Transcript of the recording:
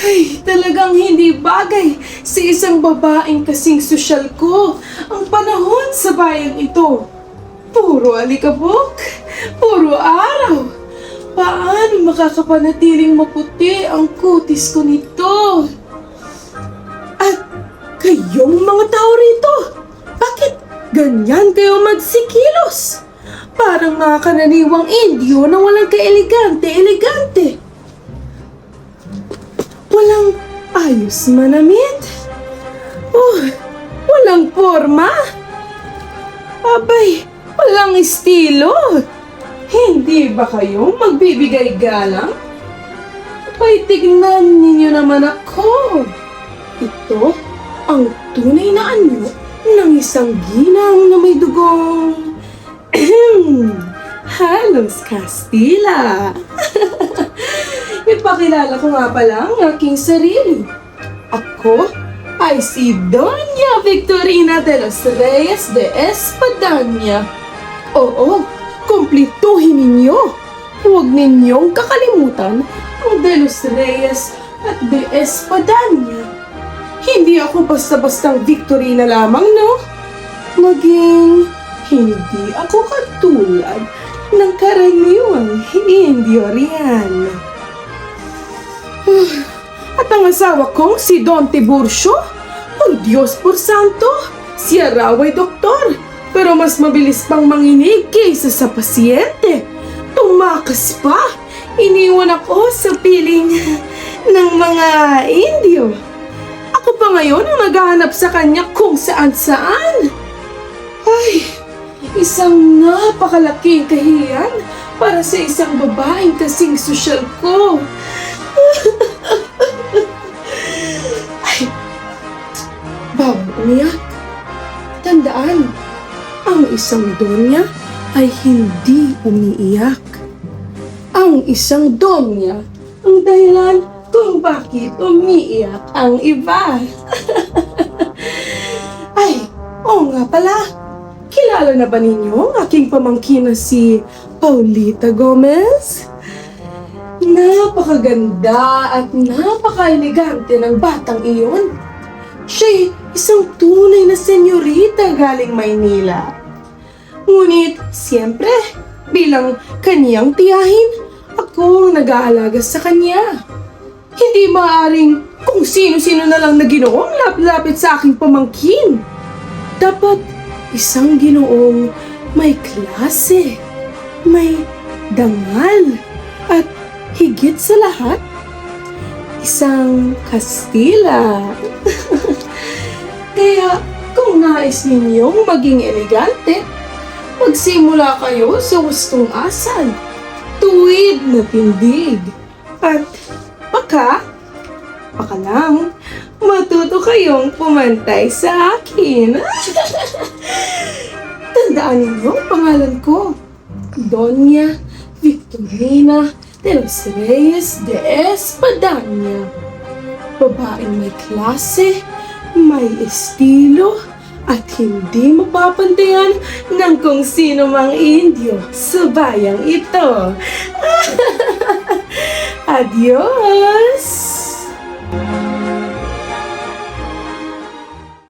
Ay, talagang hindi bagay sa isang babaeng kasing sosyal ko ang panahon sa bayang ito. Puro alikabok, puro araw. Paano makakapanatiling maputi ang kutis ko nito? At kayong mga tao rito, bakit ganyan kayo magsikilos? Parang mga kananiwang Indio na walang kaelegante-elegante. Walang ayos manamit. Walang forma. Abay, walang estilo. Hindi ba kayo magbibigay galang? Abay, tignan ninyo naman ako. Ito ang tunay na anyo ng isang ginang na may dugong halos Kastila. Ipakilala ko nga pala ang aking sarili. Ako ay si Doña Victorina de los Reyes de Espadaña. Oo, kumplituhin ninyo. Huwag ninyong kakalimutan ang de los Reyes at de Espadaña. Hindi ako basta-bastang Victorina lamang, no? Maging hindi ako katulad ng karaniwang Indio riyan. At ang asawa kong si Don Tiburcio? Oh Diyos por santo! Siya raw ay doktor, pero mas mabilis pang manginig kaysa sa pasyente. Tumakas pa! Iniwan ako sa piling ng mga Indio. Ako pa ngayon ang naghahanap sa kanya kung saan-saan. Ay, isang napakalaking kahiyan para sa isang babaeng kasing sosyal ko. Ay, bawal umiyak. Tandaan, ang isang donya ay hindi umiiyak. Ang isang donya ang dahilan kung bakit umiiyak ang iba. Ay, oo nga pala. Kilala na ba ninyo ang aking pamangkin na si Paulita Gomez? Napakaganda at napaka-elegante ng batang iyon. Siya'y isang tunay na senyorita galing Maynila. Ngunit, siyempre, bilang kaniyang tiyahin, ako ang nag-aalaga sa kanya. Hindi maaaring kung sino-sino na lang na ginoong lapit sa aking pamangkin. Dapat isang ginoong may klase, may dangal, at higit sa lahat, isang Kastila. Kaya kung nais ninyong maging elegante, magsimula kayo sa wastong asal, tuwid na tindig, at baka lang, matuto kayong pumantay sa akin. Tandaan ninyo ang pangalan ko, Doña Victorina de los Reyes de Espadaña. Babaeng may klase, may estilo, at hindi mapapantayan ng kung sino mang Indio sa bayang ito. Adios!